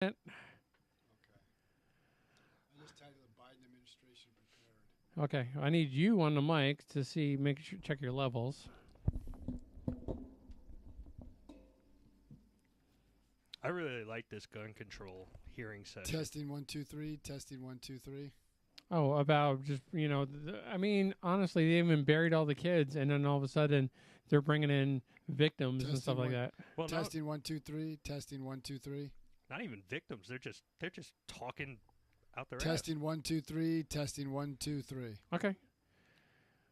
Okay. I just titled the Biden administration prepared. Okay, I need you on the mic to see, make sure, check your levels. I really like this gun control hearing session. Testing 1 2 3. Testing 1 2 3. Oh, about just, I mean, honestly, they even buried all the kids, and then all of a sudden they're bringing in victims and stuff like that. Well, testing 1 2 3. Testing 1 2 3. Not even victims. They're just talking out their Testing ass. 1 2 3. Testing 1 2 3. Okay.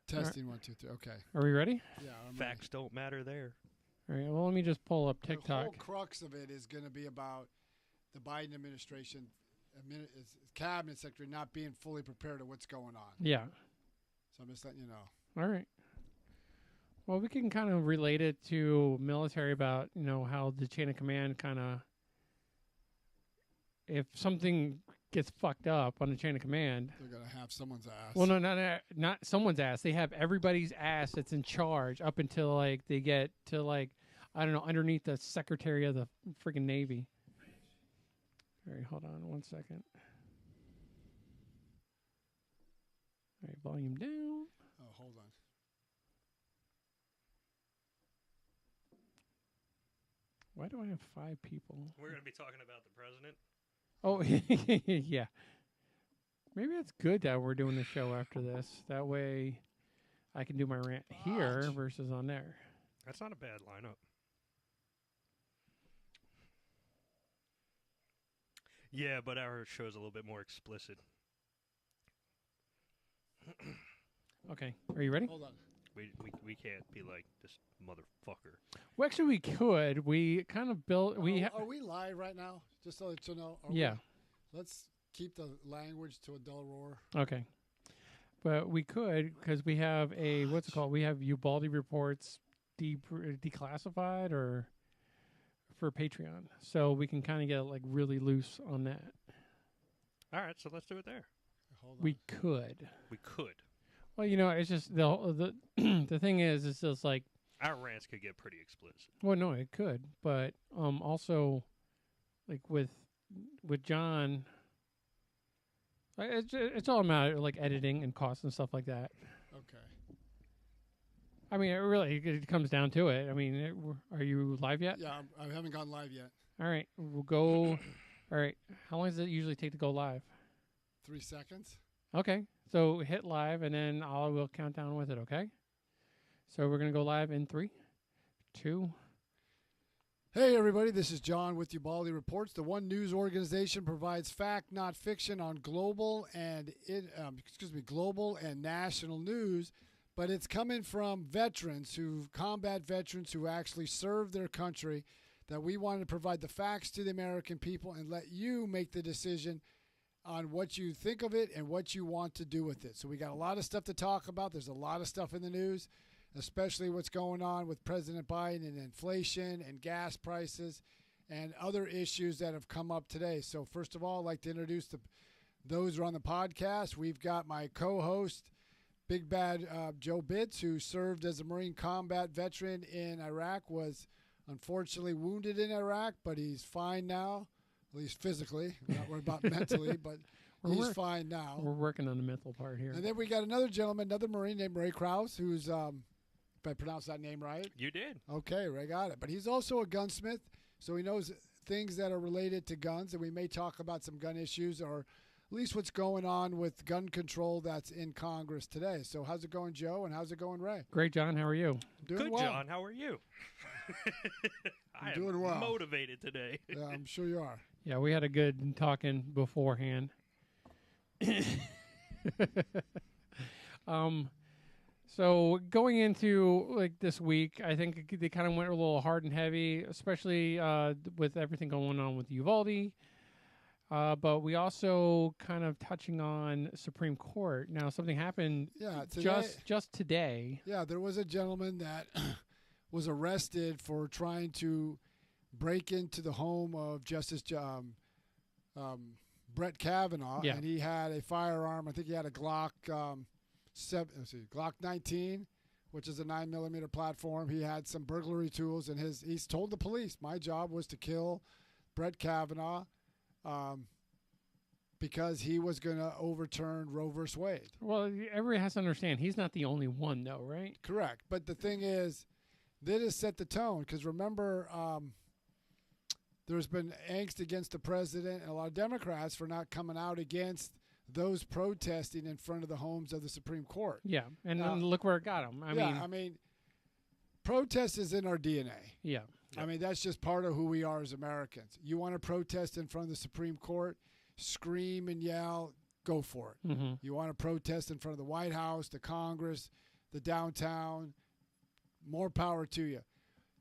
Testing 1 2 3. Okay. Are we ready? Yeah. Facts don't matter there. All right. Well, let me just pull up The TikTok. whole crux of it is going to be about the Biden administration, cabinet secretary not being fully prepared of what's going on. Yeah. So I'm just letting you know. All right. Well, we can kind of relate it to military about, how the chain of command kind of, if something gets fucked up on the chain of command. They're going to have someone's ass. Well, no, not someone's ass. They have everybody's ass that's in charge up until, like, they get to, like, I don't know, underneath the Secretary of the freaking Navy. All right, hold on 1 second. All right, volume down. Oh, hold on. Why do I have 5 people? We're going to be talking about the president. Oh, yeah. Maybe it's good that we're doing the show after this. That way I can do my rant here versus on there. That's not a bad lineup. Yeah, but our show's a little bit more explicit. Okay. Are you ready? Hold on. We can't be like this motherfucker. Well, actually, we could. We kind of built. Are we live right now? Just so that you know. Yeah. Let's keep the language to a dull roar. Okay. But we could, because we have a, what's it called? We have Ubaldi reports declassified or for Patreon. So we can kind of get like really loose on that. All right, so let's do it there. Hold on. We could. We could. Well, it's just the the thing is, it's just like our rants could get pretty explicit. Well, no, it could, but also, like with John, it's all about like editing and costs and stuff like that. Okay. I mean, it comes down to it. I mean, are you live yet? Yeah, I haven't gone live yet. All right, we'll go. All right, how long does it usually take to go live? 3 seconds. Okay, so hit live, and then I will count down with it. Okay. So we're gonna go live in 3, 2. Hey everybody, this is John with Ubaldi Reports. The one news organization provides fact, not fiction, on global and global and national news. But it's coming from combat veterans who actually served their country. That we wanted to provide the facts to the American people and let you make the decision on what you think of it and what you want to do with it. So we got a lot of stuff to talk about. There's a lot of stuff in the news, especially what's going on with President Biden and inflation and gas prices and other issues that have come up today. So first of all, I'd like to introduce those who are on the podcast. We've got my co-host, Big Bad Joe Bitts, who served as a Marine combat veteran in Iraq, was unfortunately wounded in Iraq, but he's fine now. At least physically. We're not worried about mentally, but he's fine now. We're working on the mental part here. And then we got another gentleman, another Marine named Ray Krause, who's, if I pronounced that name right. You did. Okay, Ray got it. But he's also a gunsmith, so he knows things that are related to guns, and we may talk about some gun issues or at least what's going on with gun control that's in Congress today. So how's it going, Joe, and how's it going, Ray? Great, John. How are you? Doing Good, well. John. How are you? I am doing well. Motivated today. Yeah, I'm sure you are. Yeah, we had a good talking beforehand. So going into like this week, I think they kind of went a little hard and heavy, especially with everything going on with Uvalde. But we also kind of touching on Supreme Court. Now, something happened just today. Yeah, there was a gentleman that was arrested for trying to break into the home of Justice Brett Kavanaugh, and he had a firearm. I think he had a Glock Glock 19, which is a 9mm platform. He had some burglary tools, and he's told the police, my job was to kill Brett Kavanaugh. because he was going to overturn Roe versus Wade. Well, everybody has to understand he's not the only one, though, right? Correct. But the thing is, that has set the tone. Because remember, there's been angst against the president and a lot of Democrats for not coming out against those protesting in front of the homes of the Supreme Court. Yeah, and then look where it got him. I mean, protest is in our DNA. Yeah. I mean, that's just part of who we are as Americans. You want to protest in front of the Supreme Court, scream and yell, go for it. Mm-hmm. You want to protest in front of the White House, the Congress, the downtown, more power to you.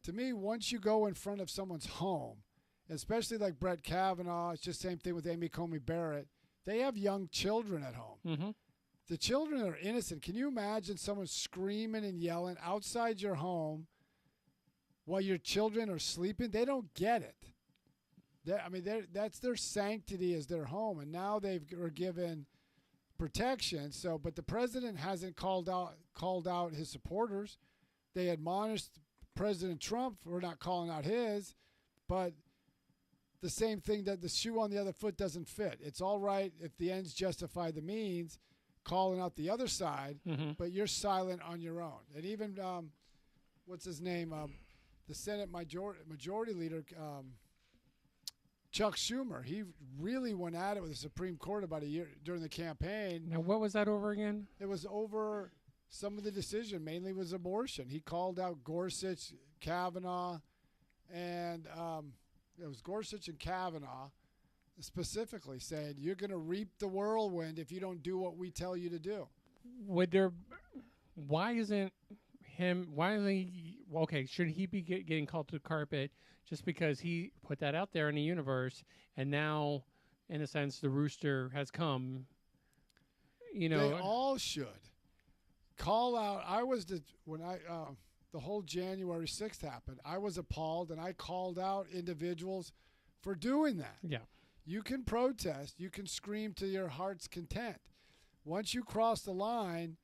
To me, once you go in front of someone's home, especially like Brett Kavanaugh, it's just the same thing with Amy Coney Barrett, they have young children at home. Mm-hmm. The children are innocent. Can you imagine someone screaming and yelling outside your home while your children are sleeping? They don't get it. That's their sanctity as their home, and now were given protection. So, but the president hasn't called out his supporters. They admonished President Trump for not calling out his, but the same thing, that the shoe on the other foot doesn't fit. It's all right if the ends justify the means, calling out the other side, but you're silent on your own. And even what's his name, the Senate Majority Leader. Chuck Schumer, he really went at it with the Supreme Court about a year during the campaign. Now, what was that over again? It was over some of the decision, mainly was abortion. He called out Gorsuch, Kavanaugh, and it was Gorsuch and Kavanaugh specifically saying, you're going to reap the whirlwind if you don't do what we tell you to do. Should he be getting called to the carpet just because he put that out there in the universe, and now, in a sense, the rooster has come? They all should call out. When the whole January 6th happened, I was appalled, and I called out individuals for doing that. Yeah. You can protest. You can scream to your heart's content. Once you cross the line,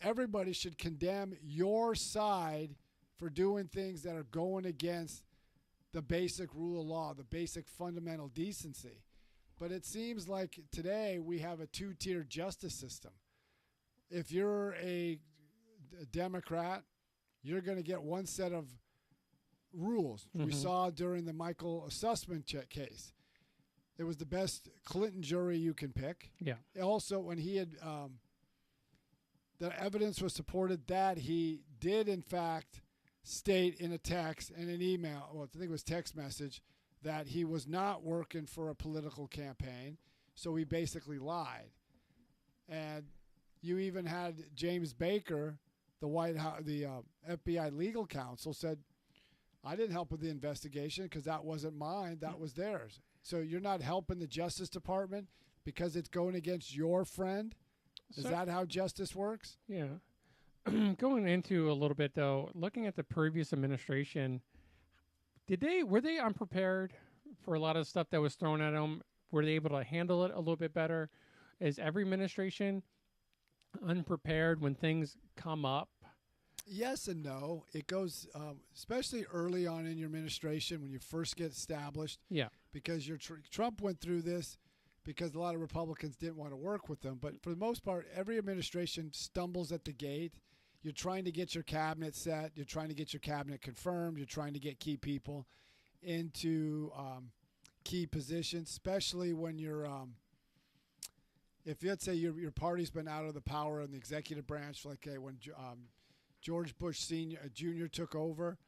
everybody should condemn your side for doing things that are going against the basic rule of law, the basic fundamental decency. But it seems like today we have a two-tier justice system. If you're a Democrat, you're going to get one set of rules. Mm-hmm. We saw during the Michael Sussman case. It was the best Clinton jury you can pick. Yeah. Also, when he had the evidence was supported that he did, in fact, state in a text and an email, I think it was text message, that he was not working for a political campaign. So he basically lied. And you even had James Baker, the White House, the FBI legal counsel, said, I didn't help with the investigation because that wasn't mine. That was theirs. So you're not helping the Justice Department because it's going against your friend? Is that how justice works? Yeah. Going into a little bit, though, looking at the previous administration, were they unprepared for a lot of stuff that was thrown at them? Were they able to handle it a little bit better? Is every administration unprepared when things come up? Yes and no. It goes, especially early on in your administration when you first get established. Yeah. Because Trump went through this because a lot of Republicans didn't want to work with them. But for the most part, every administration stumbles at the gate. You're trying to get your cabinet set. You're trying to get your cabinet confirmed. You're trying to get key people into key positions, especially when you're if let's say your party's been out of the power in the executive branch, like when George Bush Jr. took over,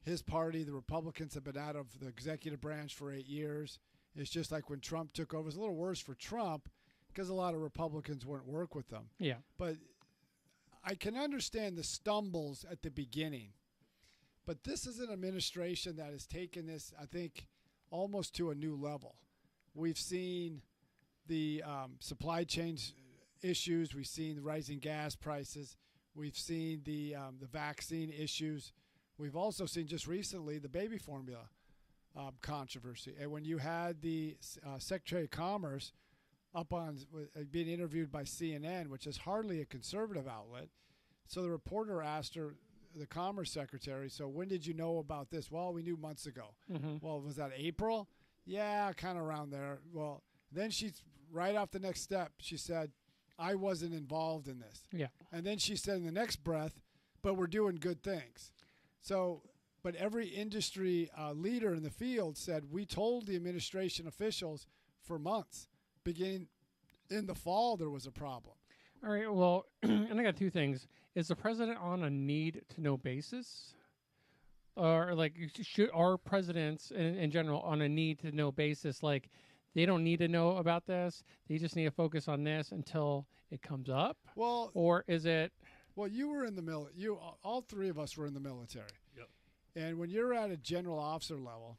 his party, the Republicans, have been out of the executive branch for 8 years. It's just like when Trump took over. It's a little worse for Trump because a lot of Republicans wouldn't work with them. Yeah. But I can understand the stumbles at the beginning. But this is an administration that has taken this, I think, almost to a new level. We've seen the supply chain issues. We've seen the rising gas prices. We've seen the vaccine issues. We've also seen just recently the baby formula controversy. And when you had the Secretary of Commerce up on being interviewed by CNN, which is hardly a conservative outlet, so the reporter asked her, the Commerce Secretary, so when did you know about this? Well, we knew months ago. Well, was that April? Yeah, kind of around there. Well, then she's right off the next step. She said, I wasn't involved in this. Yeah. And then she said in the next breath, but we're doing good things. So, but every industry leader in the field said, we told the administration officials for months, beginning in the fall, there was a problem. All right. Well, and I got two things. Is the president on a need to know basis? Or like should our presidents in general on a need to know basis, like they don't need to know about this, they just need to focus on this until it comes up? Well, or is it well, you were in the military. All three of us were in the military. Yep. And when you're at a general officer level,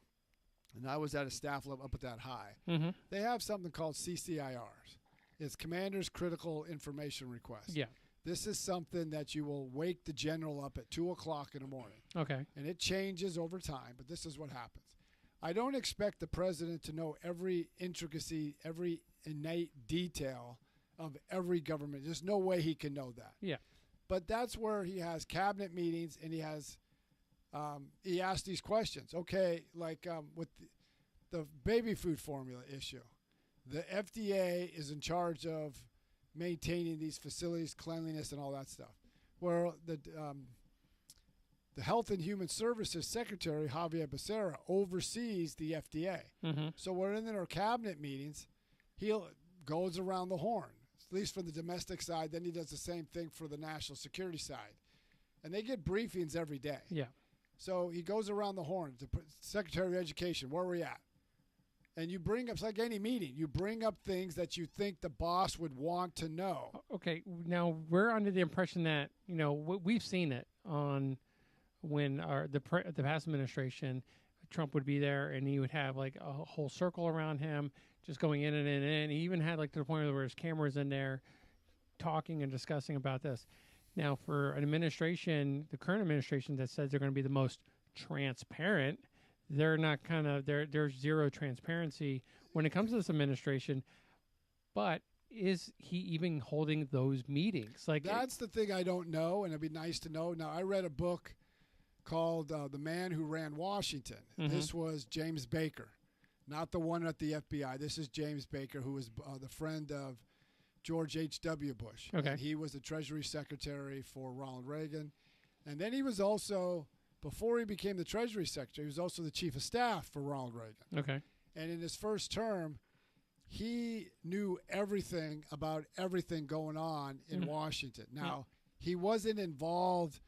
and I was at a staff level up at that high, mm-hmm. they have something called CCIRs. It's Commander's Critical Information Request. Yeah. This is something that you will wake the general up at 2 o'clock in the morning. Okay. And it changes over time, but this is what happens. I don't expect the president to know every intricacy, every innate detail of every government. There's no way he can know that. Yeah. But that's where he has cabinet meetings and he asks these questions. Okay, like with the baby food formula issue, the FDA is in charge of maintaining these facilities, cleanliness, and all that stuff. Where the Health and Human Services Secretary, Javier Becerra, oversees the FDA. Mm-hmm. So we're in our cabinet meetings. He goes around the horn, at least for the domestic side. Then he does the same thing for the national security side. And they get briefings every day. Yeah. So he goes around the horn. The Secretary of Education, where are we at? And you bring up, it's like any meeting, you bring up things that you think the boss would want to know. Okay, now we're under the impression that, we've seen it on when the past administration, Trump would be there and he would have like a whole circle around him just going in and in and in. He even had like to the point where his cameras in there talking and discussing about this. Now for an administration, the current administration that says they're going to be the most transparent, they're not there's zero transparency when it comes to this administration. But is he even holding those meetings? Like that's the thing I don't know, and it'd be nice to know. Now, I read a book called The Man Who Ran Washington. Mm-hmm. This was James Baker, not the one at the FBI. This is James Baker, who was the friend of George H.W. Bush. Okay. And he was the Treasury Secretary for Ronald Reagan. And then he was also, before he became the Treasury Secretary, he was also the Chief of Staff for Ronald Reagan. Okay. And in his first term, he knew everything about everything going on in Washington. Now, he wasn't involved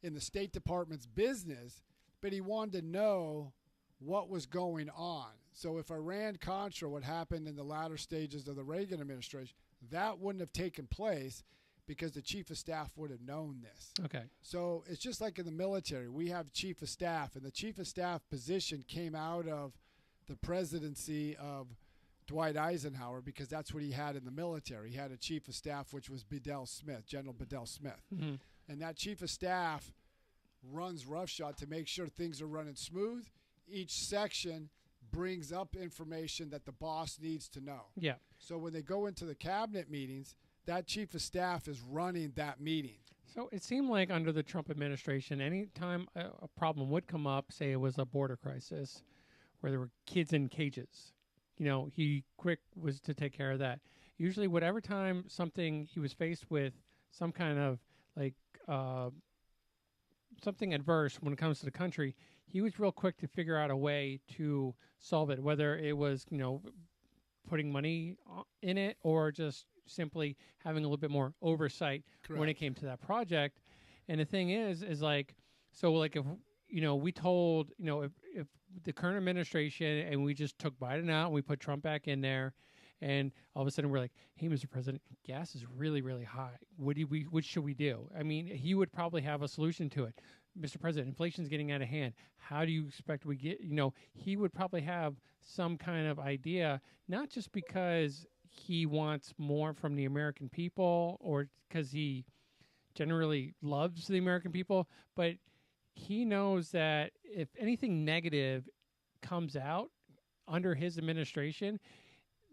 in the State Department's business, but he wanted to know what was going on. So if Iran-Contra, what happened in the latter stages of the Reagan administration, that wouldn't have taken place because the Chief of Staff would have known this. Okay. So it's just like in the military. We have Chief of Staff, and the Chief of Staff position came out of the presidency of Dwight Eisenhower because that's what he had in the military. He had a Chief of Staff, which was Bedell Smith, General Bedell Smith. Mm-hmm. And that Chief of Staff runs roughshod to make sure things are running smooth. Each section brings up information that the boss needs to know. Yeah. So when they go into the cabinet meetings, that Chief of Staff is running that meeting. So it seemed like under the Trump administration, any time a problem would come up, say it was a border crisis where there were kids in cages, he quick was to take care of that. Usually whatever time something he was faced with, some kind of like something adverse when it comes to the country, he was real quick to figure out a way to solve it, whether it was, putting money in it or just simply having a little bit more oversight. Correct. When it came to that project. And the thing is like, so like if, we told, if the current administration and we just took Biden out and we put Trump back in there and all of a sudden we're like, hey, Mr. President, gas is really, really high. What should we do? I mean, he would probably have a solution to it. Mr. President, inflation's getting out of hand. How do you expect we get, he would probably have some kind of idea, not just because he wants more from the American people or because he generally loves the American people, but he knows that if anything negative comes out under his administration,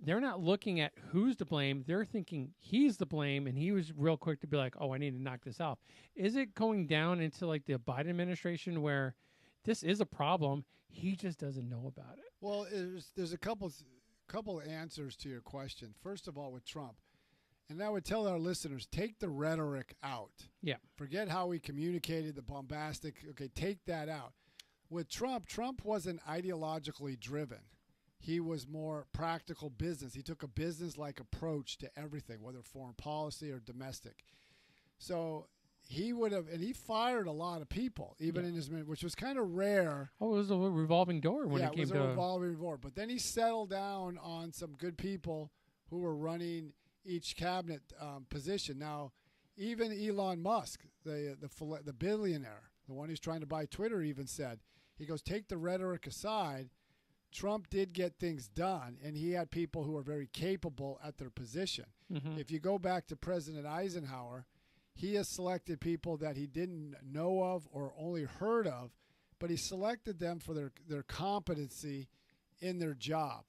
they're not looking at who's to blame. They're thinking he's the blame, and he was real quick to be like, oh, I need to knock this off. Is it going down into like the Biden administration where this is a problem. He just doesn't know about it. Well, there's a couple answers to your question. First of all, with Trump, and I would tell our listeners, take the rhetoric out. Yeah. Forget how he communicated, the bombastic. Okay, take that out. With Trump wasn't ideologically driven. He was more practical business. He took a business-like approach to everything, whether foreign policy or domestic. So he would have, and he fired a lot of people, even in his, which was kind of rare. Oh, it was a revolving door when it came to. Yeah, it was a revolving door. But then he settled down on some good people who were running each cabinet position. Now, even Elon Musk, the billionaire, the one who's trying to buy Twitter, even said, he goes, take the rhetoric aside. Trump did get things done, and he had people who were very capable at their position. Mm-hmm. If you go back to President Eisenhower, he has selected people that he didn't know of or only heard of, but he selected them for their competency in their job.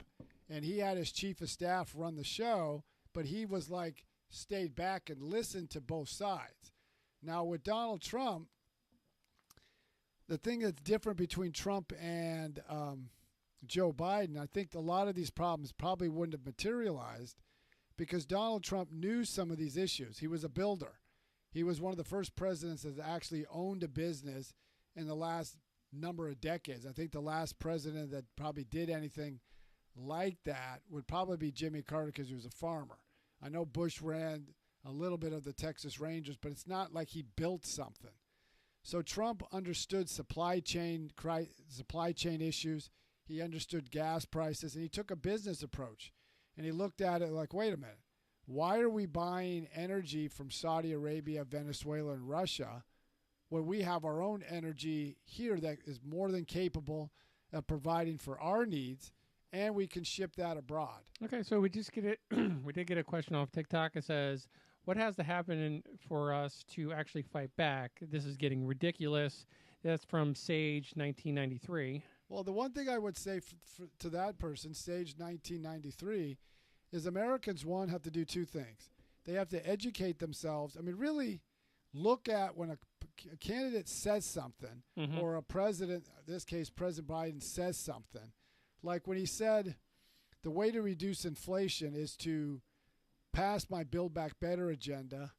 And he had his chief of staff run the show, but he was like stayed back and listened to both sides. Now with Donald Trump, the thing that's different between Trump and Joe Biden, I think a lot of these problems probably wouldn't have materialized because Donald Trump knew some of these issues. He was a builder. He was one of the first presidents that actually owned a business in the last number of decades. I think the last president that probably did anything like that would probably be Jimmy Carter because he was a farmer. I know Bush ran a little bit of the Texas Rangers, but it's not like he built something. So Trump understood supply chain issues. He understood gas prices, and he took a business approach. And he looked at it like, wait a minute, why are we buying energy from Saudi Arabia, Venezuela, and Russia when we have our own energy here that is more than capable of providing for our needs, and we can ship that abroad? Okay, so we just get it. We did get a question off TikTok. It says, what has to happen for us to actually fight back? This is getting ridiculous. That's from Sage 1993. Well, the one thing I would say to that person, Sage 1993, is Americans, one, have to do two things. They have to educate themselves. I mean, really look at when a candidate says something or a president, in this case, President Biden says something. Like when he said the way to reduce inflation is to pass my Build Back Better agenda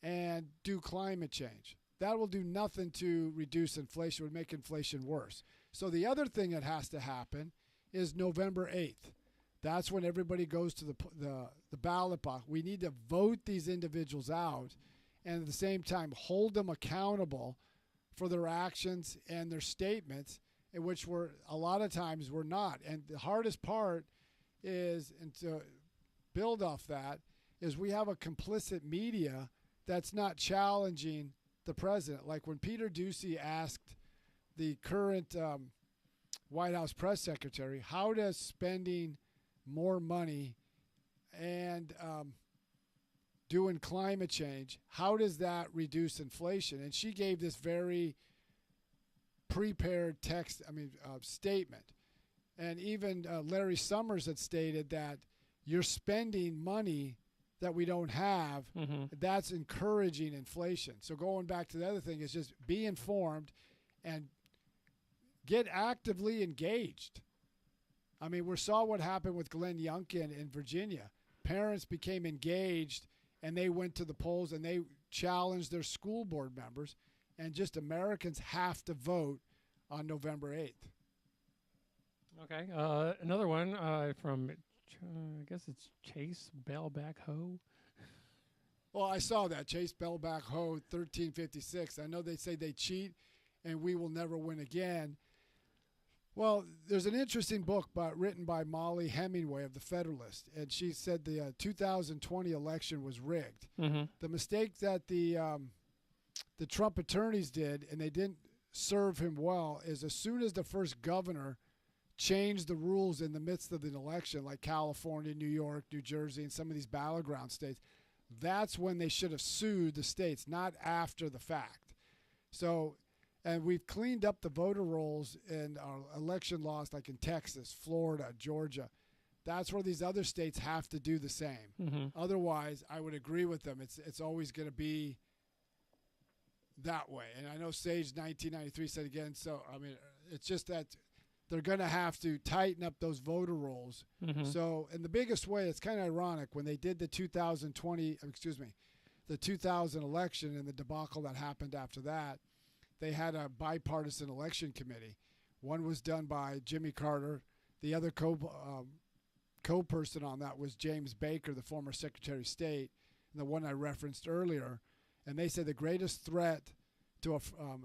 and do climate change. That will do nothing to reduce inflation. It would make inflation worse. So the other thing that has to happen is November 8th. That's when everybody goes to the ballot box. We need to vote these individuals out and at the same time hold them accountable for their actions and their statements, in which a lot of times we're not. And the hardest part is, and to build off that, is we have a complicit media that's not challenging the president. Like when Peter Doocy asked the current White House press secretary, how does spending more money and doing climate change, how does that reduce inflation? And she gave this very prepared statement. And even Larry Summers had stated that you're spending money that we don't have. That's encouraging inflation. So going back to the other thing is just be informed and get actively engaged. I mean, we saw what happened with Glenn Youngkin in Virginia. Parents became engaged, and they went to the polls, and they challenged their school board members. And just Americans have to vote on November 8th. Okay. Another one from, I guess it's Chase Bellback Ho. Well, I saw that. Chase Bellback Ho, 1356. I know they say they cheat, and we will never win again. Well, there's an interesting book written by Molly Hemingway of The Federalist, and she said the 2020 election was rigged. The mistake that the Trump attorneys did, and they didn't serve him well, is as soon as the first governor changed the rules in the midst of an election, like California, New York, New Jersey, and some of these battleground states, that's when they should have sued the states, not after the fact. So, and we've cleaned up the voter rolls in our election laws, like in Texas, Florida, Georgia. That's where these other states have to do the same. Otherwise, I would agree with them. It's always going to be that way. And I know Sage 1993 said again. So I mean, it's just that they're going to have to tighten up those voter rolls. So in the biggest way, it's kind of ironic when they did the 2000 election and the debacle that happened after that. They had a bipartisan election committee. One was done by Jimmy Carter. The other co-person on that was James Baker, the former Secretary of State, and the one I referenced earlier. And they said the greatest threat to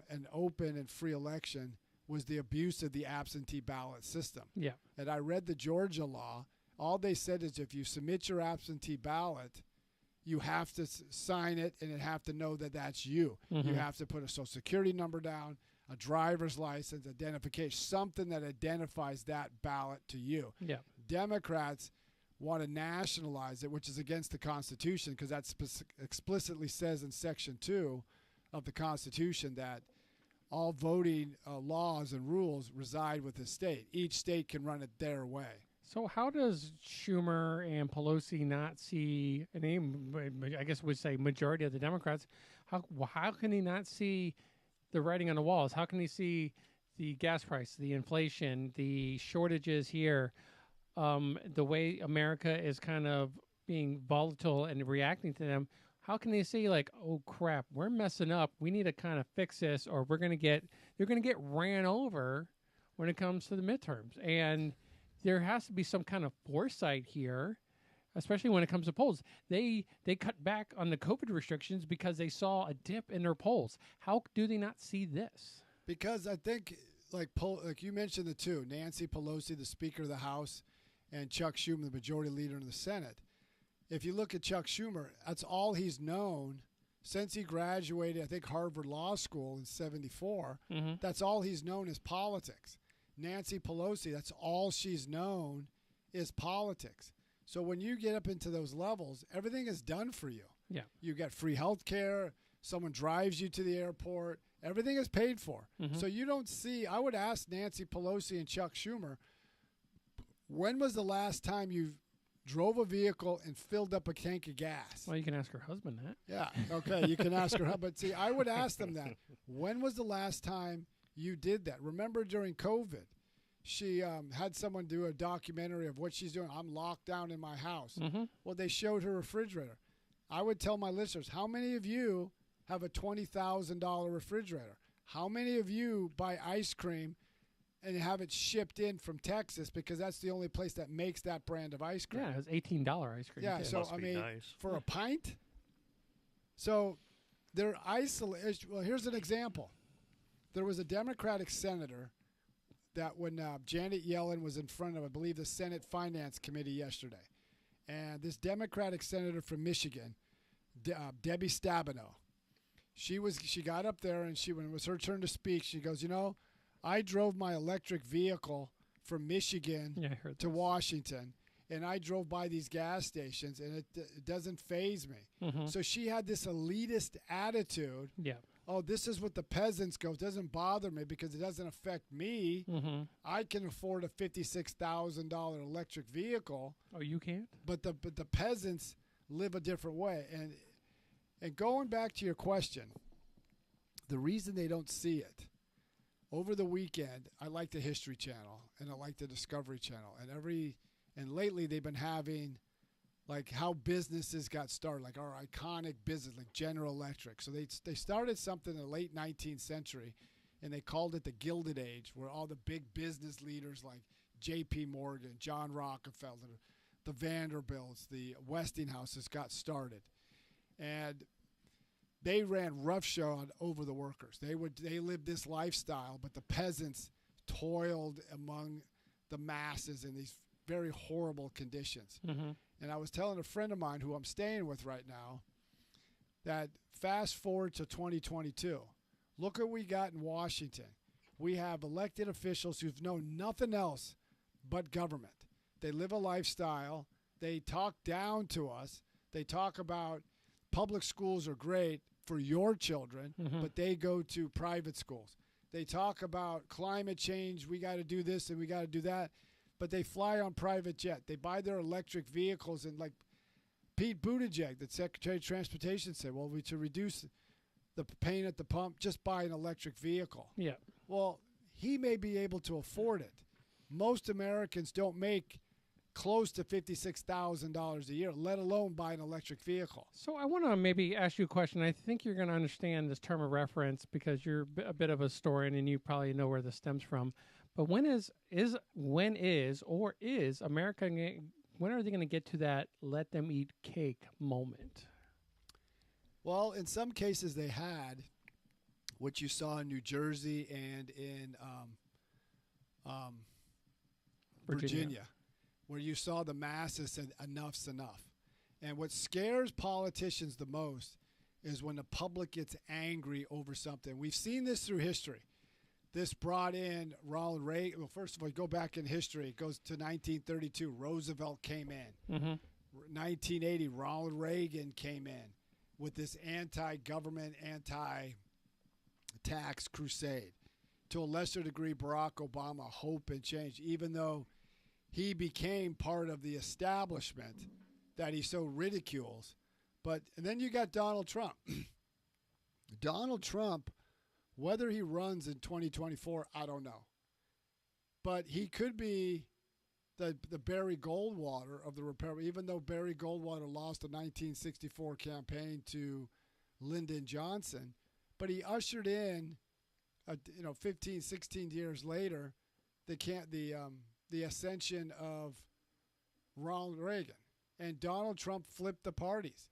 an open and free election was the abuse of the absentee ballot system. Yeah. And I read the Georgia law. All they said is if you submit your absentee ballot, you have to sign it and it have to know that that's you. You have to put a social security number down, a driver's license, identification, something that identifies that ballot to you. Yeah. Democrats want to nationalize it, which is against the Constitution because that explicitly says in Section 2 of the Constitution that all voting laws and rules reside with the state. Each state can run it their way. So how does Schumer and Pelosi not see, and I guess would say majority of the Democrats, how can he not see the writing on the walls? How can he see the gas price, the inflation, the shortages here, the way America is kind of being volatile and reacting to them? How can they see like, oh crap, we're messing up. We need to kind of fix this, or you're going to get ran over when it comes to the midterms. And there has to be some kind of foresight here, especially when it comes to polls. They cut back on the COVID restrictions because they saw a dip in their polls. How do they not see this? Because I think, like you mentioned the two, Nancy Pelosi, the Speaker of the House, and Chuck Schumer, the Majority Leader in the Senate. If you look at Chuck Schumer, that's all he's known since he graduated, I think, Harvard Law School in 74. That's all he's known is politics. Nancy Pelosi, that's all she's known is politics. So when you get up into those levels, everything is done for you. Yeah. You get free health care. Someone drives you to the airport. Everything is paid for. So you don't see, I would ask Nancy Pelosi and Chuck Schumer, when was the last time you drove a vehicle and filled up a tank of gas? Well, you can ask her husband that. Yeah, okay, you can ask her. But see, I would ask them that. When was the last time you did that? Remember during COVID, she had someone do a documentary of what she's doing. I'm locked down in my house. Well, they showed her refrigerator. I would tell my listeners, how many of you have a $20,000 refrigerator? How many of you buy ice cream and have it shipped in from Texas because that's the only place that makes that brand of ice cream? Yeah, it was $18 ice cream. Yeah, too. so Must I be mean, nice. for a pint. So they're isolated. Well, here's an example. There was a Democratic senator that when Janet Yellen was in front of, I believe, the Senate Finance Committee yesterday, and this Democratic senator from Michigan, Debbie Stabenow, she got up there and when it was her turn to speak, she goes, I drove my electric vehicle from Michigan to Washington, and I drove by these gas stations, and it doesn't faze me. So she had this elitist attitude. Yeah. Oh, this is what the peasants go. It doesn't bother me because it doesn't affect me. I can afford a $56,000 electric vehicle. Oh, you can't? But the peasants live a different way. And going back to your question, the reason they don't see it, over the weekend, I like the History Channel and I like the Discovery Channel, and lately they've been having like how businesses got started, like our iconic business, like General Electric. So they started something in the late 19th century, and they called it the Gilded Age, where all the big business leaders like J.P. Morgan, John Rockefeller, the Vanderbilts, the Westinghouses got started. And they ran roughshod over the workers. They lived this lifestyle, but the peasants toiled among the masses in these very horrible conditions. And I was telling a friend of mine who I'm staying with right now that fast forward to 2022, look what we got in Washington. We have elected officials who've known nothing else but government. They live a lifestyle. They talk down to us. They talk about public schools are great for your children, but they go to private schools. They talk about climate change. We got to do this and we got to do that. But they fly on private jet. They buy their electric vehicles. And like Pete Buttigieg, the Secretary of Transportation, said, well, to reduce the pain at the pump, just buy an electric vehicle. Yeah. Well, he may be able to afford it. Most Americans don't make close to $56,000 a year, let alone buy an electric vehicle. So I want to maybe ask you a question. I think you're going to understand this term of reference because you're a bit of a historian and you probably know where this stems from. But when is America? When are they going to get to that let them eat cake moment? Well, in some cases they had, what you saw in New Jersey and in Virginia, where you saw the masses said enough's enough. And what scares politicians the most is when the public gets angry over something. We've seen this through history. This brought in Ronald Reagan. Well, first of all, you go back in history. It goes to 1932. Roosevelt came in. 1980, Ronald Reagan came in with this anti-government, anti-tax crusade. To a lesser degree, Barack Obama, hope and change, even though he became part of the establishment that he so ridicules. And then you got Donald Trump. Donald Trump, whether he runs in 2024, I don't know. But he could be the Barry Goldwater of the Republic, even though Barry Goldwater lost the 1964 campaign to Lyndon Johnson. But he ushered in, 15, 16 years later, the ascension of Ronald Reagan. And Donald Trump flipped the parties.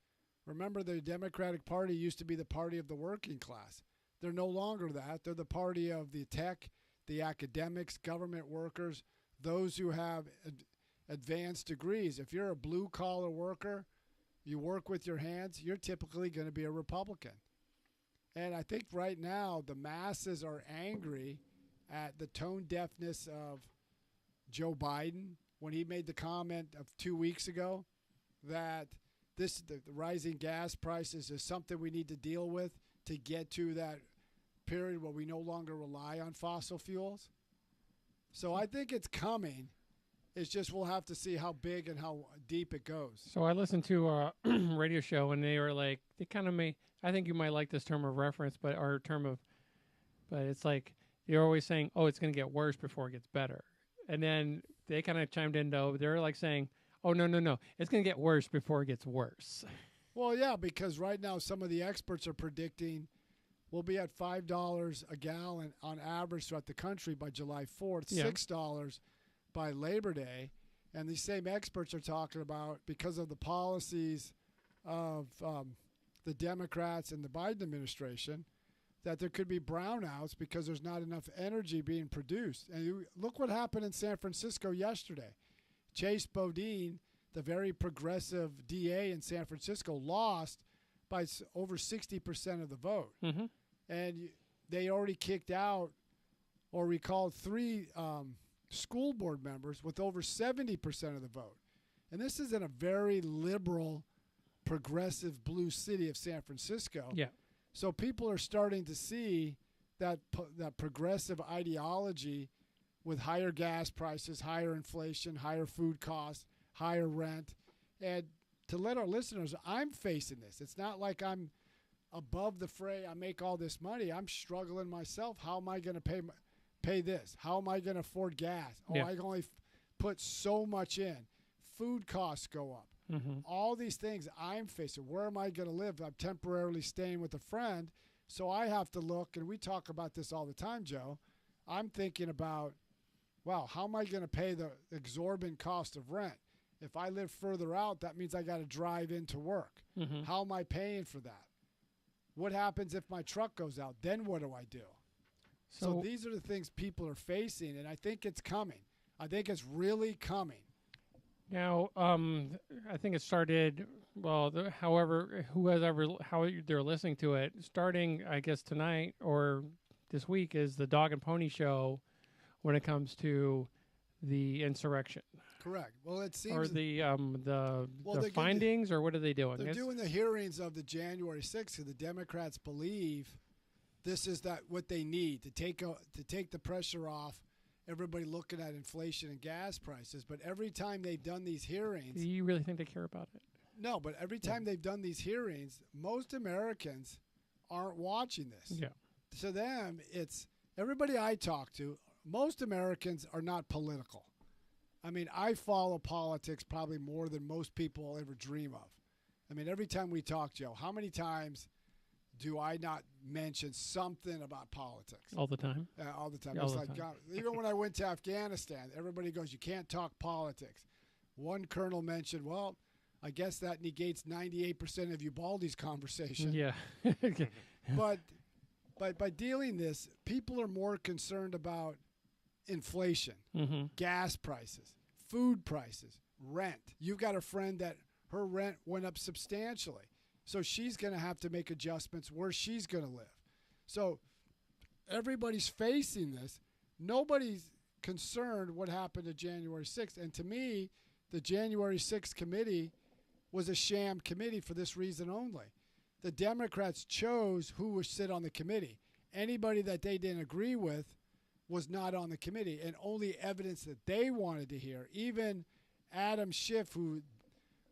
Remember, the Democratic Party used to be the party of the working class. They're no longer that. They're the party of the tech, the academics, government workers, those who have advanced degrees. If you're a blue-collar worker, you work with your hands, you're typically going to be a Republican. And I think right now the masses are angry at the tone deafness of Joe Biden when he made the comment of 2 weeks ago that the rising gas prices is something we need to deal with to get to that period where we no longer rely on fossil fuels. So I think it's coming. It's just we'll have to see how big and how deep it goes. So I listened to a radio show and they were like, they kind of I think you might like this term of reference, but it's like you're always saying, oh, it's going to get worse before it gets better. And then they kind of chimed in, though. They're like saying, oh, no. It's going to get worse before it gets worse. Well, yeah, because right now some of the experts are predicting we'll be at $5 a gallon on average throughout the country by July 4th, $6 by Labor Day. And these same experts are talking about, because of the policies of the Democrats and the Biden administration, that there could be brownouts because there's not enough energy being produced. And look what happened in San Francisco yesterday. Chase Bodine, the very progressive DA in San Francisco, lost by over 60% of the vote. Mm-hmm. And they already kicked out or recalled 3 school board members with over 70% of the vote. And this is in a very liberal, progressive blue city of San Francisco. Yeah. So people are starting to see that progressive ideology with higher gas prices, higher inflation, higher food costs, higher rent. And to let our listeners, I'm facing this. It's not like I'm above the fray. I make all this money. I'm struggling myself. How am I going to pay this? How am I going to afford gas? Oh, I can only put so much in. Food costs go up. Mm-hmm. All these things I'm facing. Where am I going to live? I'm temporarily staying with a friend, so I have to look, and we talk about this all the time, Joe. I'm thinking about, wow, how am I going to pay the exorbitant cost of rent? If I live further out, that means I got to drive into work. Mm-hmm. How am I paying for that? What happens if my truck goes out? Then what do I do? So these are the things people are facing, and I think it's coming. I think it's really coming. Now, I think it started, how they're listening to it, starting, I guess, tonight or this week is the Dog and Pony Show when it comes to the insurrection. Correct. Well, it seems... Or the findings, or what are they doing? They're doing the hearings of the January 6th, and the Democrats believe this is what they need to take the pressure off everybody looking at inflation and gas prices. But every time they've done these hearings... Do you really think they care about it? No, but every time they've done these hearings, most Americans aren't watching this. Yeah. To them, it's everybody I talk to, most Americans are not political. I mean, I follow politics probably more than most people will ever dream of. I mean, every time we talk, Joe, how many times do I not mention something about politics? All the time. All the time. All It's the like, time. God, even when I went to Afghanistan, everybody goes, you can't talk politics. One colonel mentioned, well, I guess that negates 98% of Ubaldi's conversation. Yeah. But by dealing this, people are more concerned about inflation, Mm-hmm. gas prices, food prices, rent. You've got a friend that her rent went up substantially. So she's going to have to make adjustments where she's going to live. So everybody's facing this. Nobody's concerned what happened to January 6th. And to me, the January 6th committee was a sham committee for this reason only. The Democrats chose who would sit on the committee. Anybody that they didn't agree with was not on the committee, and only evidence that they wanted to hear. Even Adam Schiff, who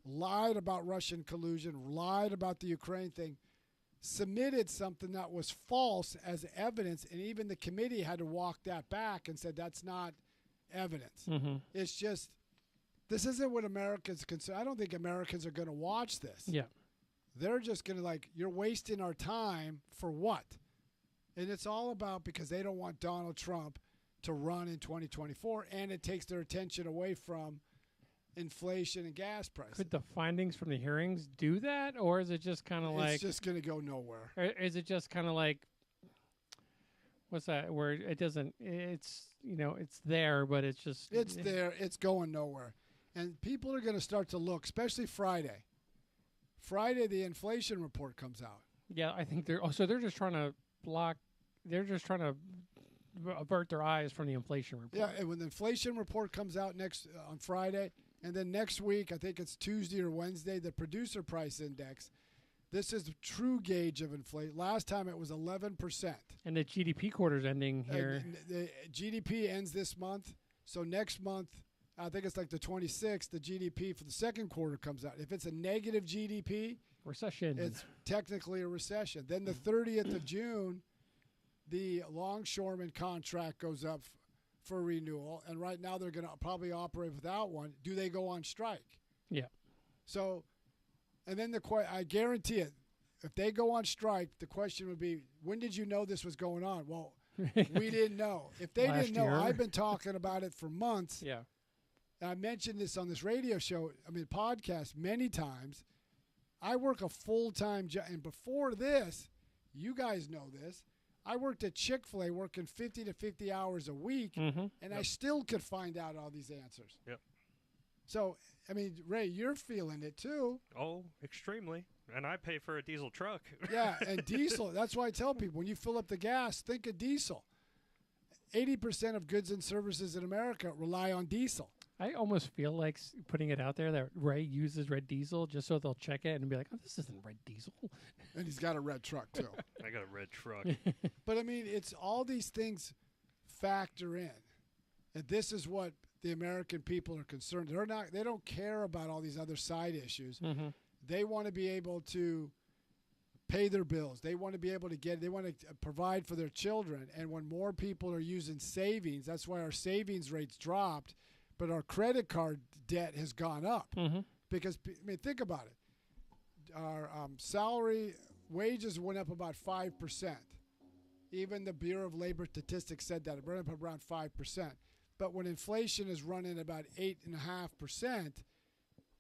lied about Russian collusion, lied about the Ukraine thing, submitted something that was false as evidence, and even the committee had to walk that back and said that's not evidence. Mm-hmm. It's just, this isn't what Americans consider. I don't think Americans are going to watch this. Yeah. They're just going to like, you're wasting our time for what? And it's all about because they don't want Donald Trump to run in 2024, and it takes their attention away from inflation and gas prices. Could the findings from the hearings do that, or is it just kind of like? It's just going to go nowhere. Or is it just kind of like? What's that? Where it doesn't? It's it's there, but it's just. It's there. It's going nowhere, and people are going to start to look, especially Friday. Friday, the inflation report comes out. Yeah, I think they're. So they're just trying to block. They're just trying to avert their eyes from the inflation report. Yeah, and when the inflation report comes out next on Friday, and then next week, I think it's Tuesday or Wednesday, the producer price index. This is the true gauge of inflation. Last time it was 11%. And the GDP quarter's ending here. The GDP ends this month, so next month, I think it's like the 26th, the GDP for the second quarter comes out. If it's a negative GDP, Recession. it's technically a recession. Then the 30th of June, the longshoreman contract goes up for renewal, and right now they're going to probably operate without one. Do they go on strike? Yeah. So, and then I guarantee it, if they go on strike, the question would be, when did you know this was going on? Well, we didn't know. If they Last didn't know, year. I've been talking about it for months. Yeah. And I mentioned this on this radio show, podcast many times. I work a full-time job, and before this, you guys know this, I worked at Chick-fil-A working 50 to 50 hours a week, Mm-hmm. and I still could find out all these answers. Yep. So, Ray, you're feeling it too. Oh, extremely. And I pay for a diesel truck. Yeah, and diesel. That's why I tell people, when you fill up the gas, think of diesel. 80% of goods and services in America rely on diesel. I almost feel like putting it out there that Ray uses red diesel just so they'll check it and be like, oh, this isn't red diesel. And he's got a red truck, too. I got a red truck. But, it's all these things factor in. And this is what the American people are concerned. They don't care about all these other side issues. Mm-hmm. They want to be able to pay their bills. They want to be able to they want to provide for their children. And when more people are using savings, that's why our savings rates dropped, but our credit card debt has gone up. Mm-hmm. Because, think about it. Our salary, wages went up about 5%. Even the Bureau of Labor Statistics said that. It went up around 5%. But when inflation is running about 8.5%,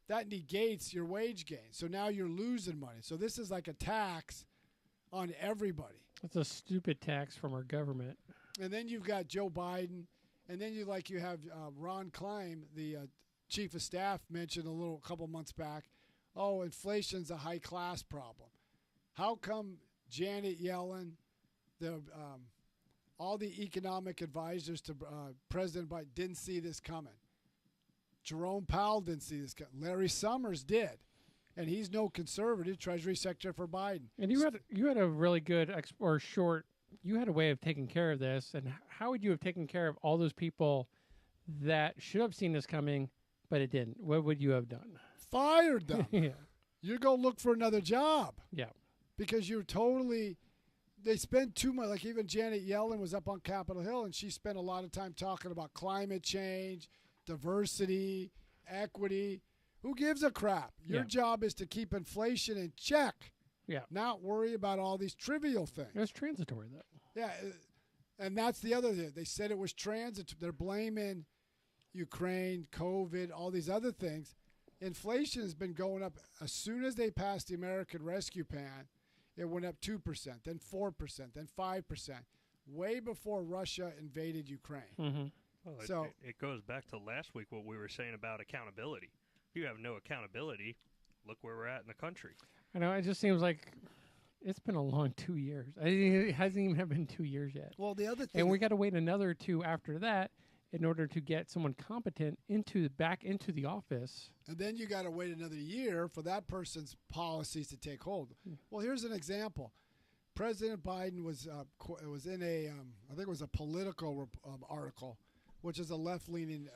that negates your wage gain. So now you're losing money. So this is like a tax on everybody. It's a stupid tax from our government. And then you've got Joe Biden. And then you have Ron Klein, the chief of staff, mentioned a couple months back, oh, inflation's a high-class problem. How come Janet Yellen, all the economic advisors to President Biden didn't see this coming? Jerome Powell didn't see this coming. Larry Summers did. And he's no conservative, Treasury Secretary for Biden. And you had a really good you had a way of taking care of this. And how would you have taken care of all those people that should have seen this coming, but it didn't? What would you have done? Fired them. Yeah. You go look for another job. Yeah. because you're totally. They spend too much. Like even Janet Yellen was up on Capitol Hill, and she spent a lot of time talking about climate change, diversity, equity. Who gives a crap? Your job is to keep inflation in check. Yeah. Not worry about all these trivial things. It's transitory, though. Yeah. And that's the other thing. They said it was transitory. They're blaming Ukraine, COVID, all these other things. Inflation has been going up. As soon as they passed the American Rescue Plan, it went up 2%, then 4%, then 5%, way before Russia invaded Ukraine. Mm-hmm. Well, it goes back to last week what we were saying about accountability. If you have no accountability, look where we're at in the country. I know. It just seems like it's been a long 2 years. It hasn't even been 2 years yet. Well, the other thing, and we got to wait another 2 after that in order to get someone competent back into the office. And then you got to wait another year for that person's policies to take hold. Well, here's an example. President Biden was in a I think it was a Political article, which is a left-leaning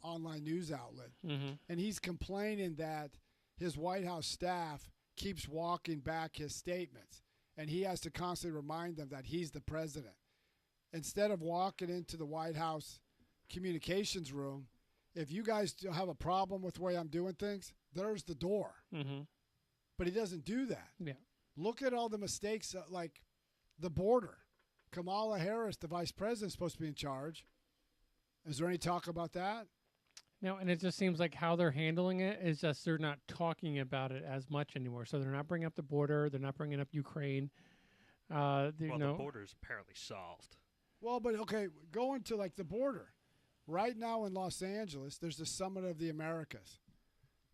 online news outlet, and he's complaining that his White House staff keeps walking back his statements, and he has to constantly remind them that he's the president. Instead of walking into the White House communications room, if you guys have a problem with the way I'm doing things, there's the door. Mm-hmm. But he doesn't do that. Yeah. Look at all the mistakes, like the border. Kamala Harris, the vice president, is supposed to be in charge. Is there any talk about that? No, and it just seems like how they're handling it is just they're not talking about it as much anymore. So they're not bringing up the border. They're not bringing up Ukraine. The border is apparently solved. Well, but okay, going to like the border. Right now in Los Angeles, there's the Summit of the Americas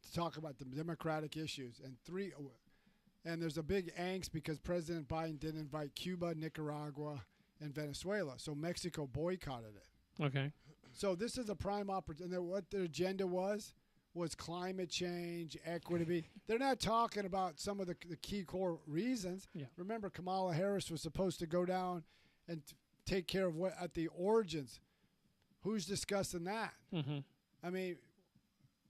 to talk about the democratic issues. And there's a big angst because President Biden didn't invite Cuba, Nicaragua, and Venezuela. So Mexico boycotted it. Okay. So this is a prime opportunity. What their agenda was climate change, equity. They're not talking about some of the key core reasons. Yeah. Remember, Kamala Harris was supposed to go down and take care of what at the origins. Who's discussing that? Mm-hmm. I mean,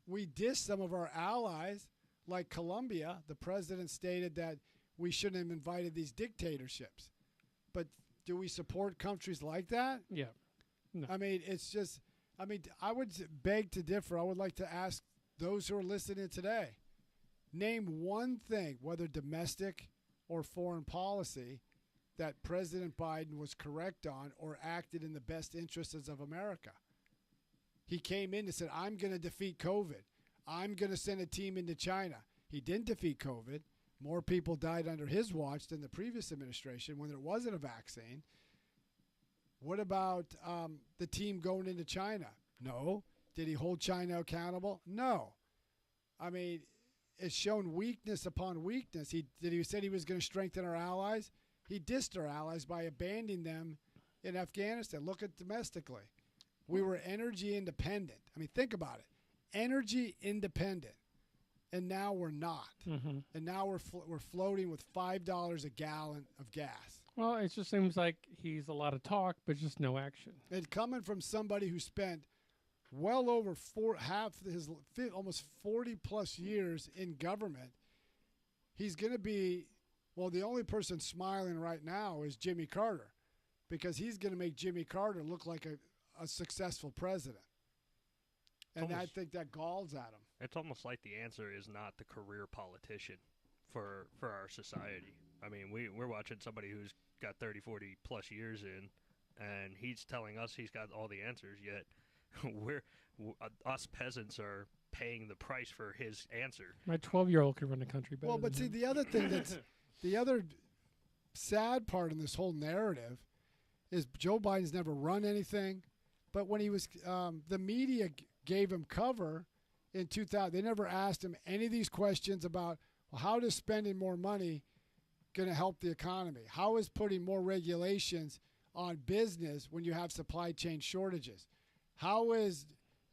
we diss some of our allies, like Colombia. The president stated that we shouldn't have invited these dictatorships. But do we support countries like that? Yeah. No. I mean, it's just, I would beg to differ. I would like to ask those who are listening today, name one thing, whether domestic or foreign policy, that President Biden was correct on or acted in the best interests of America. He came in and said, I'm going to defeat COVID. I'm going to send a team into China. He didn't defeat COVID. More people died under his watch than the previous administration when there wasn't a vaccine. What about the team going into China? No. Did he hold China accountable? No. I mean, it's shown weakness upon weakness. He said he was going to strengthen our allies. He dissed our allies by abandoning them in Afghanistan. Look at domestically. We were energy independent. I mean, think about it. Energy independent. And now we're not. Mm-hmm. And now we're floating with $5 a gallon of gas. Well, it just seems like he's a lot of talk, but just no action. And coming from somebody who spent well over almost 40 plus years in government, he's going to be, well, the only person smiling right now is Jimmy Carter, because he's going to make Jimmy Carter look like a successful president. And I think that galls at him. It's almost like the answer is not the career politician for our society. I mean, we're watching somebody who's got 30, 40 plus years in, and he's telling us he's got all the answers, yet us peasants are paying the price for his answer. My 12-year-old could run the country better. Well, but see, the other thing the other sad part in this whole narrative is Joe Biden's never run anything, but when he was, the media gave him cover in 2000. They never asked him any of these questions about, well, how does spending more money going to help the economy? How is putting more regulations on business when you have supply chain shortages? How is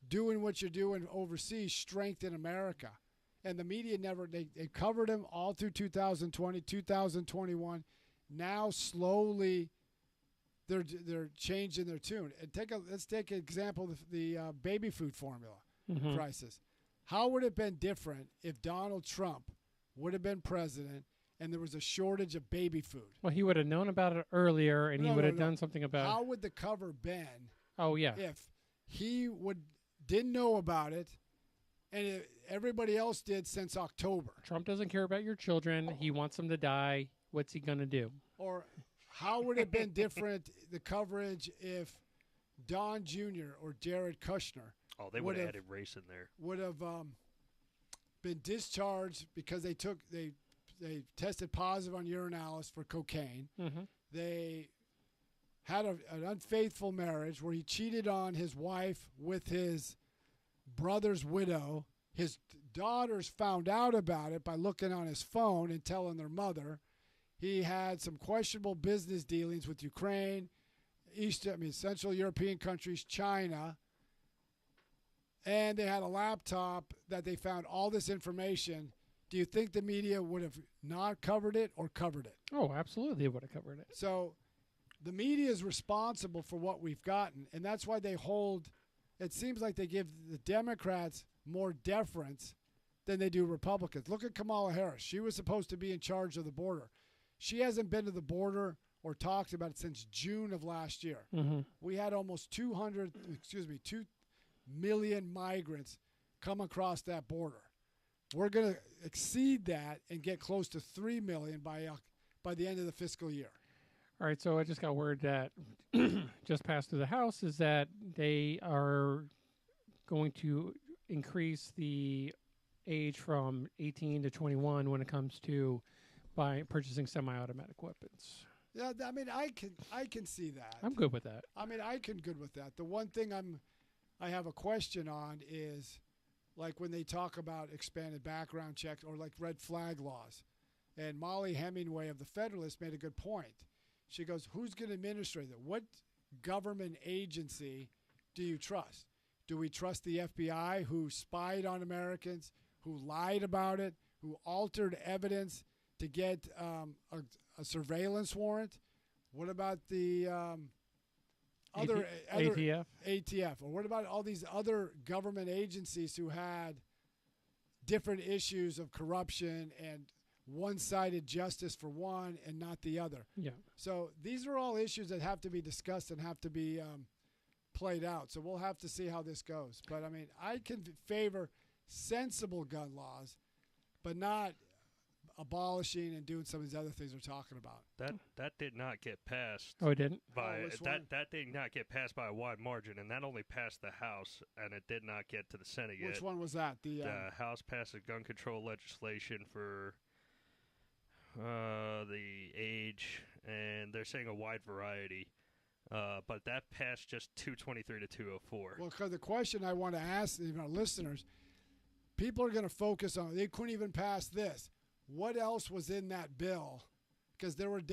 doing what you're doing overseas strengthen America? And the media they covered him all through 2020, 2021. Now slowly they're changing their tune. And let's take an example of the baby food formula crisis. How would it have been different if Donald Trump would have been president and there was a shortage of baby food. Well, he would have known about it earlier, and he would have done something about it. How would the cover been? Oh yeah. If he didn't know about it, and everybody else did since October. Trump doesn't care about your children. He wants them to die. What's he gonna do? Or how would it have been different, the coverage, if Don Jr. or Jared Kushner they would have added race in there. Would have been discharged because they tested positive on urinalysis for cocaine. Mm-hmm. They had an unfaithful marriage where he cheated on his wife with his brother's widow. His daughters found out about it by looking on his phone and telling their mother. He had some questionable business dealings with Ukraine, Central European countries, China. And they had a laptop that they found all this information. Do you think the media would have not covered it or covered it? Oh, absolutely, they would have covered it. So the media is responsible for what we've gotten, and that's why they hold – it seems like they give the Democrats more deference than they do Republicans. Look at Kamala Harris. She was supposed to be in charge of the border. She hasn't been to the border or talked about it since June of last year. Mm-hmm. We had almost 2 million migrants come across that border. We're going to exceed that and get close to 3 million by the end of the fiscal year. All right, so I just got word that just passed through the House is that they are going to increase the age from 18 to 21 when it comes to purchasing semi-automatic weapons. Yeah, I mean, I can see that. I'm good with that. I mean, I can good with that. The one thing I have a question on is, like when they talk about expanded background checks or like red flag laws. And Molly Hemingway of the Federalist made a good point. She goes, who's going to administrate that? What government agency do you trust? Do we trust the FBI, who spied on Americans, who lied about it, who altered evidence to get a surveillance warrant? What about the other ATF? ATF? Or what about all these other government agencies who had different issues of corruption and one-sided justice for one and not the other? Yeah. So these are all issues that have to be discussed and have to be played out. So we'll have to see how this goes. But, I mean, I can favor sensible gun laws, but not abolishing and doing some of these other things we're talking about. That did not get passed. Oh, it didn't? That did not get passed by a wide margin, and that only passed the House, and it did not get to the Senate yet. Which one was that? The House passed a gun control legislation for the age, and they're saying a wide variety. But that passed just 223 to 204. Well, because the question I want to ask our listeners, people are going to focus on, they couldn't even pass this. What else was in that bill? Because there was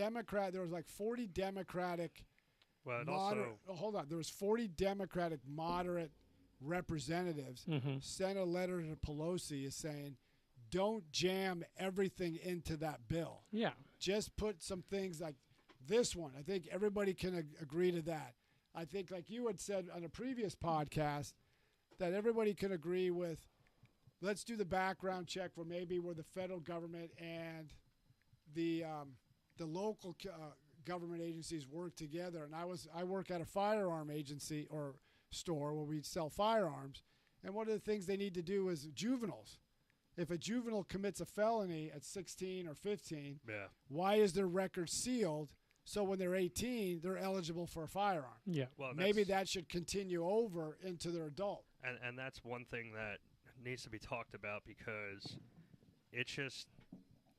like 40 Democratic hold on. There was 40 Democratic moderate representatives sent a letter to Pelosi is saying, don't jam everything into that bill. Yeah. Just put some things like this one. I think everybody can agree to that. I think, like you had said on a previous podcast, that everybody can agree with, let's do the background check where the federal government and the local government agencies work together. And I work at a firearm agency or store where we sell firearms. And one of the things they need to do is juveniles. If a juvenile commits a felony at 16 or 15, why is their record sealed? So when they're 18, they're eligible for a firearm. Yeah. Well, maybe that should continue over into their adult. And that's one thing that needs to be talked about, because it's just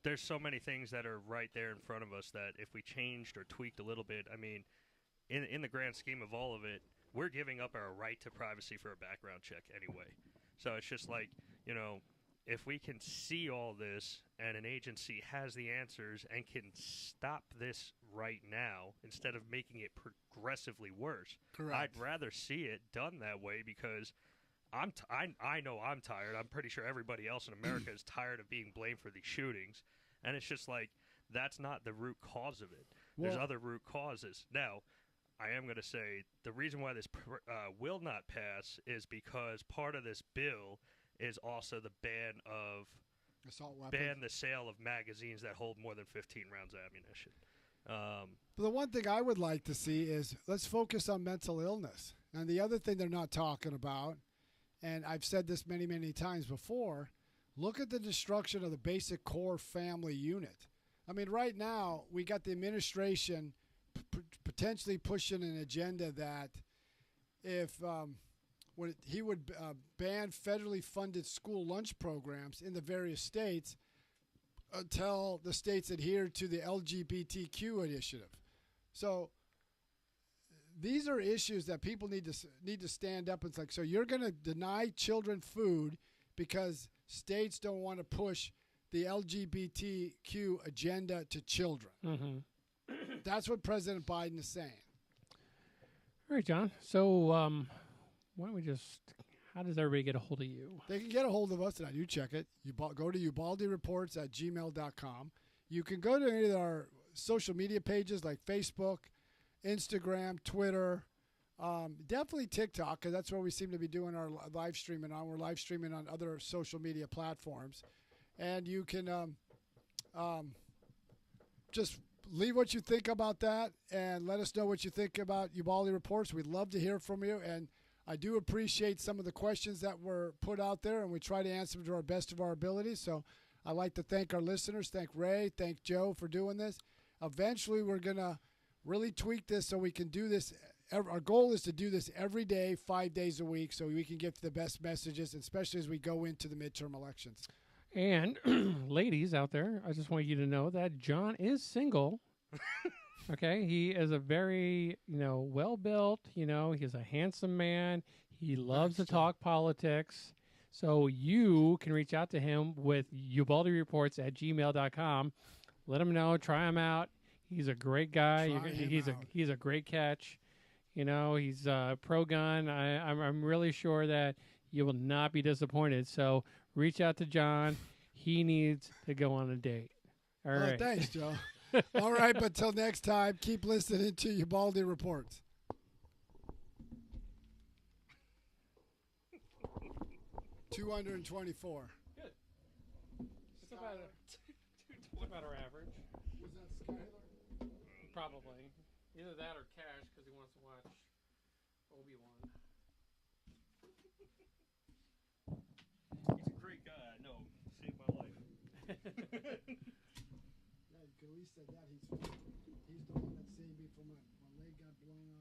there's so many things that are right there in front of us that if we changed or tweaked a little bit, I mean, in the grand scheme of all of it, we're giving up our right to privacy for a background check anyway. So it's just like, if we can see all this and an agency has the answers and can stop this right now instead of making it progressively worse, correct, I'd rather see it done that way, because I know I'm tired. I'm pretty sure everybody else in America is tired of being blamed for these shootings. And it's just like, that's not the root cause of it. There's other root causes. Now, I am going to say the reason why this will not pass is because part of this bill is also the ban of assault weapons. ban the sale of magazines that hold more than 15 rounds of ammunition. But the one thing I would like to see is let's focus on mental illness. And the other thing they're not talking about, and I've said this many, many times before, look at the destruction of the basic core family unit. I mean, right now, we got the administration potentially pushing an agenda that if he would ban federally funded school lunch programs in the various states until the states adhere to the LGBTQ initiative. So these are issues that people need to stand up. It's like, so you're going to deny children food because states don't want to push the LGBTQ agenda to children. Mm-hmm. That's what President Biden is saying. All right, John. So why don't we how does everybody get a hold of you? They can get a hold of us, and I do check it. You go to ubaldireports@gmail.com. You can go to any of our social media pages like Facebook, Instagram, Twitter, definitely TikTok, because that's where we seem to be doing our live streaming on. We're live streaming on other social media platforms. And you can just leave what you think about that and let us know what you think about Ubaldi Reports. We'd love to hear from you. And I do appreciate some of the questions that were put out there, and we try to answer them to our best of our abilities. So I'd like to thank our listeners. Thank Ray. Thank Joe for doing this. Eventually, we're going to really tweak this so we can do this. Our goal is to do this every day, 5 days a week, so we can get the best messages, especially as we go into the midterm elections. And ladies out there, I just want you to know that John is single. Okay, he is a very, well-built, he's a handsome man. He loves to talk politics. So you can reach out to him with ubaldireports@gmail.com. Let him know, try him out. He's a great guy. He's a great catch. He's pro-gun. I'm really sure that you will not be disappointed. So reach out to John. He needs to go on a date. All right. Thanks, Joe. All right, but till next time, keep listening to Ubaldi Reports. 224. Good. It's about our average. Was that Skylar? Probably. Either that or Cash because he wants to watch Obi-Wan. He's a great guy. I know. Saved my life. Yeah, you could at least say that he's the one that saved me from my leg got blown off.